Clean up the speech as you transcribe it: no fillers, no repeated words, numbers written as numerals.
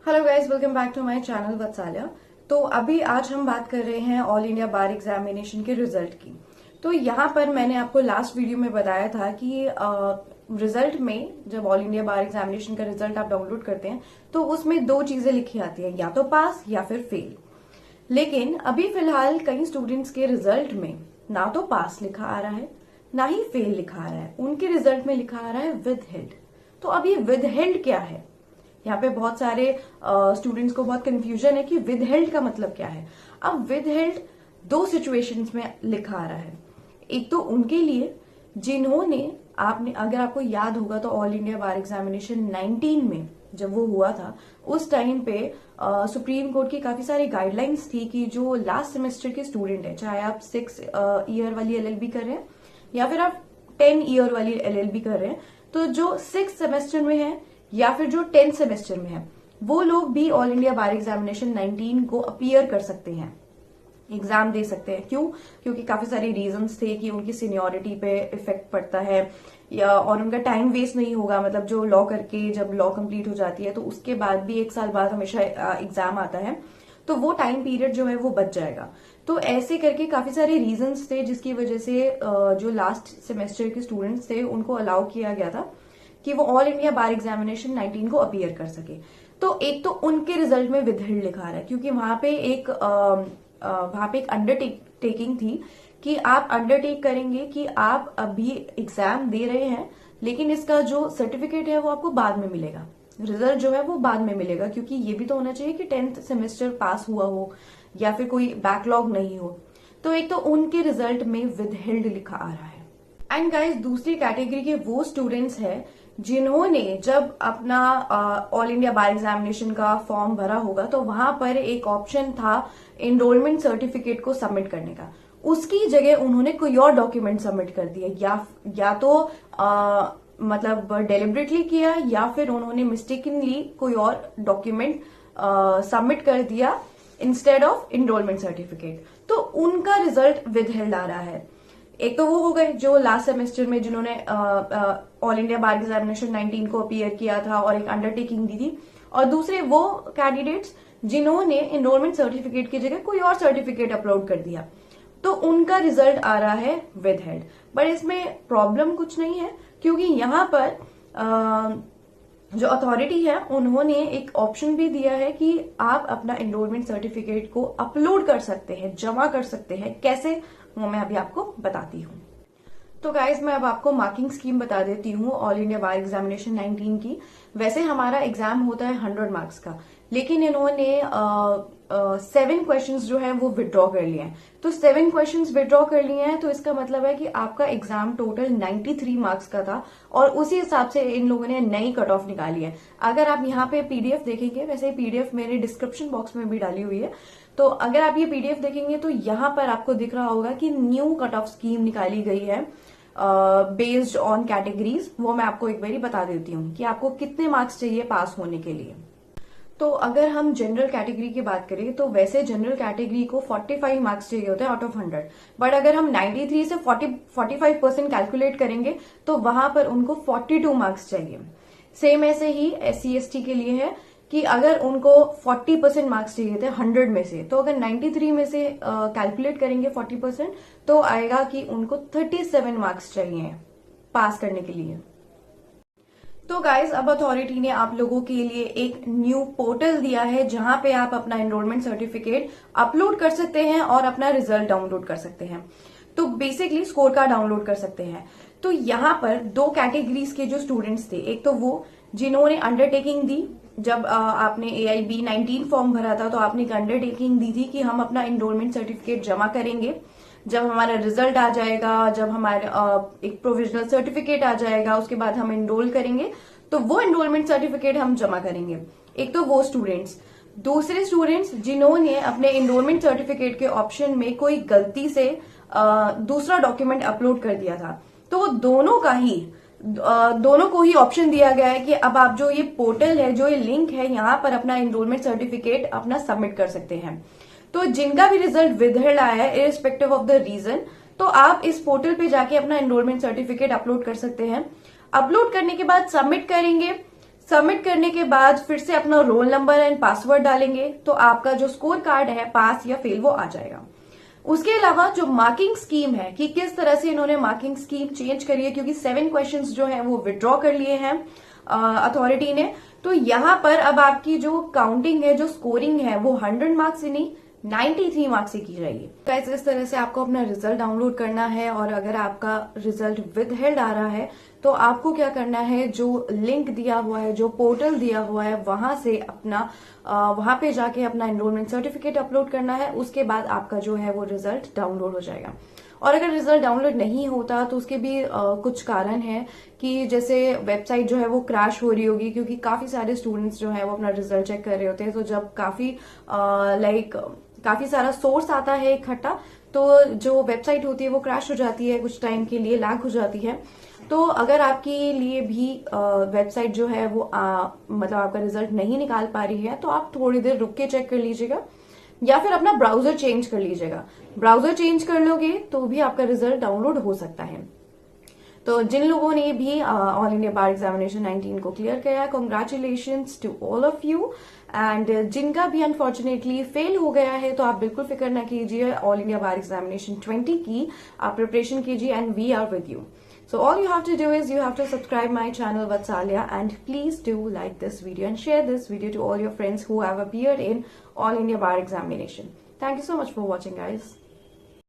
Hello guys, welcome back to my channel Vatsalya. तो अभी आज हम बात कर रहे हैं ऑल इंडिया बार एग्जामिनेशन के रिजल्ट की। तो यहाँ पर मैंने आपको लास्ट वीडियो में बताया था कि रिजल्ट में जब ऑल इंडिया बार एग्जामिनेशन का रिजल्ट आप डाउनलोड करते हैं तो उसमें दो चीजें लिखी आती है, या तो पास या फिर फेल। लेकिन अभी फिलहाल कई स्टूडेंट्स के रिजल्ट में ना तो पास लिखा आ रहा है ना ही फेल लिखा आ रहा है, उनके रिजल्ट में लिखा आ रहा है विदहेल्ड। तो अब ये विदहेल्ड क्या है? यहाँ पे बहुत सारे स्टूडेंट्स को बहुत कंफ्यूजन है कि विदहेल्ड का मतलब क्या है। अब विदहेल्ड दो सिचुएशंस में लिखा आ रहा है। एक तो उनके लिए जिन्होंने अगर आपको याद होगा तो ऑल इंडिया बार एग्जामिनेशन 19 में जब वो हुआ था उस टाइम पे सुप्रीम कोर्ट की काफी सारी गाइडलाइंस थी कि जो लास्ट सेमेस्टर के स्टूडेंट है, चाहे आप 6 ईयर वाली एलएलबी कर रहे हैं या फिर आप 10 ईयर वाली एलएलबी कर रहे हैं, तो जो 6 सेमेस्टर में है या फिर जो 10 सेमेस्टर में है वो लोग भी ऑल इंडिया बार एग्जामिनेशन 19 को अपीयर कर सकते हैं, एग्जाम दे सकते हैं। क्यों? क्योंकि काफी सारे रीजंस थे कि उनकी सीनियरिटी पे इफेक्ट पड़ता है और उनका टाइम वेस्ट नहीं होगा। मतलब जो लॉ करके जब लॉ कंप्लीट हो जाती है तो उसके बाद भी 1 साल बाद हमेशा एग्जाम आता है, तो वो टाइम पीरियड जो है वो बच जाएगा। तो ऐसे करके काफी सारे रीजंस थे जिसकी वजह से जो लास्ट सेमेस्टर के स्टूडेंट्स थे उनको अलाउ किया गया था कि वो ऑल इंडिया बार एग्जामिनेशन 19 को अपीयर कर सके। तो एक तो उनके रिजल्ट में विदहेल्ड लिखा रहा है क्योंकि वहां पे एक अंडरटेकिंग थी कि आप अंडरटेक करेंगे कि आप अभी एग्जाम दे रहे हैं, लेकिन इसका जो सर्टिफिकेट है वो आपको बाद में मिलेगा, रिजल्ट जो है वो बाद में मिलेगा। क्योंकि ये भी तो होना चाहिए कि 10th सेमेस्टर पास हुआ हो या फिर कोई बैकलॉग नहीं हो। तो एक तो उनके रिजल्ट में विदहेल्ड लिखा आ रहा है। एंड गाइस, दूसरी कैटेगरी के वो स्टूडेंट्स हैं जिन्होंने जब अपना ऑल इंडिया बार एग्जामिनेशन का फॉर्म भरा होगा तो वहां पर एक ऑप्शन था एनरोलमेंट सर्टिफिकेट को सबमिट करने का, उसकी जगह उन्होंने कोई और डॉक्यूमेंट सबमिट कर दिया, या तो मतलब डेलिबरेटली किया या फिर उन्होंने मिस्टेकनली कोई और डॉक्यूमेंट सबमिट कर दिया इंस्टेड ऑफ एनरोलमेंट सर्टिफिकेट। तो उनका रिजल्ट विदहेल्ड आ रहा है। एक तो वो हो गए जो लास्ट सेमेस्टर में जिन्होंने ऑल इंडिया बार एग्जामिनेशन 19 को अपीयर किया था और एक अंडरटेकिंग दी थी, और दूसरे वो कैंडिडेट्स जिन्होंने एनरोलमेंट सर्टिफिकेट की जगह कोई और सर्टिफिकेट अपलोड कर दिया, तो उनका रिजल्ट आ रहा है विदहेल्ड। बट इसमें प्रॉब्लम कुछ नहीं है क्योंकि यहाँ पर जो अथॉरिटी है उन्होंने एक ऑप्शन भी दिया है कि आप अपना एनरोलमेंट सर्टिफिकेट को अपलोड कर सकते हैं, जमा कर सकते हैं। कैसे, वो मैं अभी आपको बताती हूँ। तो गाइज, मैं अब आपको मार्किंग स्कीम बता देती हूँ ऑल इंडिया बार एग्जामिनेशन 19 की। वैसे हमारा एग्जाम होता है 100 मार्क्स का, लेकिन इन्होंने 7 क्वेश्चंस जो है वो विड्रॉ कर लिए हैं। तो 7 क्वेश्चंस विड्रॉ कर लिए हैं तो इसका मतलब है कि आपका एग्जाम टोटल 93 मार्क्स का था और उसी हिसाब से इन लोगों ने नई कट ऑफ निकाली है। अगर आप यहाँ पे पीडीएफ देखेंगे, वैसे पीडीएफ मेरे डिस्क्रिप्शन बॉक्स में भी डाली हुई है, तो अगर आप ये पीडीएफ देखेंगे तो यहाँ पर आपको दिख रहा होगा कि न्यू कट ऑफ स्कीम निकाली गई है बेस्ड ऑन कैटेगरीज। वो मैं आपको एक बारी बता देती हूँ कि आपको कितने मार्क्स चाहिए पास होने के लिए। तो अगर हम जनरल कैटेगरी की बात करें तो वैसे जनरल कैटेगरी को 45 मार्क्स चाहिए होते हैं आउट ऑफ 100, बट अगर हम 93 से 45% कैलकुलेट करेंगे तो वहां पर उनको 42 मार्क्स चाहिए। सेम ऐसे ही SC/ST के लिए है कि अगर उनको 40% मार्क्स चाहिए थे 100 में से, तो अगर 93 में से कैलकुलेट करेंगे 40% तो आएगा कि उनको 37 मार्क्स चाहिए पास करने के लिए। तो गाइज, अब अथॉरिटी ने आप लोगों के लिए एक न्यू पोर्टल दिया है जहां पे आप अपना एनरोलमेंट सर्टिफिकेट अपलोड कर सकते हैं और अपना रिजल्ट डाउनलोड कर सकते हैं। तो बेसिकली स्कोर कार्ड डाउनलोड कर सकते हैं। तो यहाँ पर 2 कैटेगरीज के जो स्टूडेंट्स थे, एक तो वो जिन्होंने अंडरटेकिंग दी, जब आपने AIB 19 फॉर्म भरा था तो आपने एक अंडरटेकिंग दी थी कि हम अपना एनरोलमेंट सर्टिफिकेट जमा करेंगे, जब हमारा रिजल्ट आ जाएगा, जब हमारे एक प्रोविजनल सर्टिफिकेट आ जाएगा, उसके बाद हम एनरोल करेंगे, तो वो एनरोलमेंट सर्टिफिकेट हम जमा करेंगे। एक तो वो स्टूडेंट्स। दूसरे स्टूडेंट्स जिन्होंने अपने एनरोलमेंट सर्टिफिकेट के ऑप्शन में कोई गलती से दूसरा डॉक्यूमेंट अपलोड कर दिया था, तो वो दोनों को ही ऑप्शन दिया गया है कि अब आप जो ये पोर्टल है, जो ये लिंक है, यहाँ पर अपना एनरोलमेंट सर्टिफिकेट अपना सबमिट कर सकते हैं। तो जिनका भी रिजल्ट विदहेल्ड आया है इरिस्पेक्टिव ऑफ द रीजन, तो आप इस पोर्टल पे जाके अपना एनरोलमेंट सर्टिफिकेट अपलोड कर सकते हैं। अपलोड करने के बाद सबमिट करेंगे। सबमिट करने के बाद फिर से अपना रोल नंबर एंड पासवर्ड डालेंगे तो आपका जो स्कोर कार्ड है पास या फेल वो आ जाएगा। उसके अलावा जो मार्किंग स्कीम है कि किस तरह से इन्होंने मार्किंग स्कीम चेंज करी है, क्योंकि 7 क्वेश्चंस जो है वो विड्रॉ कर लिए हैं अथॉरिटी ने, तो यहां पर अब आपकी जो काउंटिंग है, जो स्कोरिंग है वो 100 मार्क्स से नहीं 93 मार्क्स से की जाएगी। गाइस इस तरह से आपको अपना रिजल्ट डाउनलोड करना है, और अगर आपका रिजल्ट विद हेल्ड आ रहा है तो आपको क्या करना है, जो लिंक दिया हुआ है, जो पोर्टल दिया हुआ है, वहां से अपना वहां पे जाके अपना एनरोलमेंट सर्टिफिकेट अपलोड करना है। उसके बाद आपका जो है वो रिजल्ट डाउनलोड हो जाएगा। और अगर रिजल्ट डाउनलोड नहीं होता तो उसके भी कुछ कारण है कि जैसे वेबसाइट जो है वो क्रैश हो रही होगी, क्योंकि काफी सारे स्टूडेंट्स जो है वो अपना रिजल्ट चेक कर रहे होते हैं। तो जब काफी सारा सोर्स आता है इकट्ठा, तो जो वेबसाइट होती है वो क्रैश हो जाती है, कुछ टाइम के लिए लैग हो जाती है। तो अगर आपके लिए भी वेबसाइट जो है वो मतलब आपका रिजल्ट नहीं निकाल पा रही है, तो आप थोड़ी देर रुक के चेक कर लीजिएगा, या फिर अपना ब्राउजर चेंज कर लीजिएगा। ब्राउजर चेंज कर लोगे तो भी आपका रिजल्ट डाउनलोड हो सकता है। तो जिन लोगों ने भी ऑल इंडिया बार एग्जामिनेशन 19 को क्लियर किया है, congratulations to all of you. And जिनका भी अनफॉर्चुनेटली फेल हो गया है तो आप बिल्कुल फिक्र ना कीजिए, ऑल इंडिया बार एग्जामिनेशन 20 की आप प्रिपरेशन कीजिए and we are with you. So all you have to do is you have to subscribe my channel Vatsalya, and please do like this video and share this video to all your friends who have appeared in All India Bar Examination. Thank you so much for watching, guys.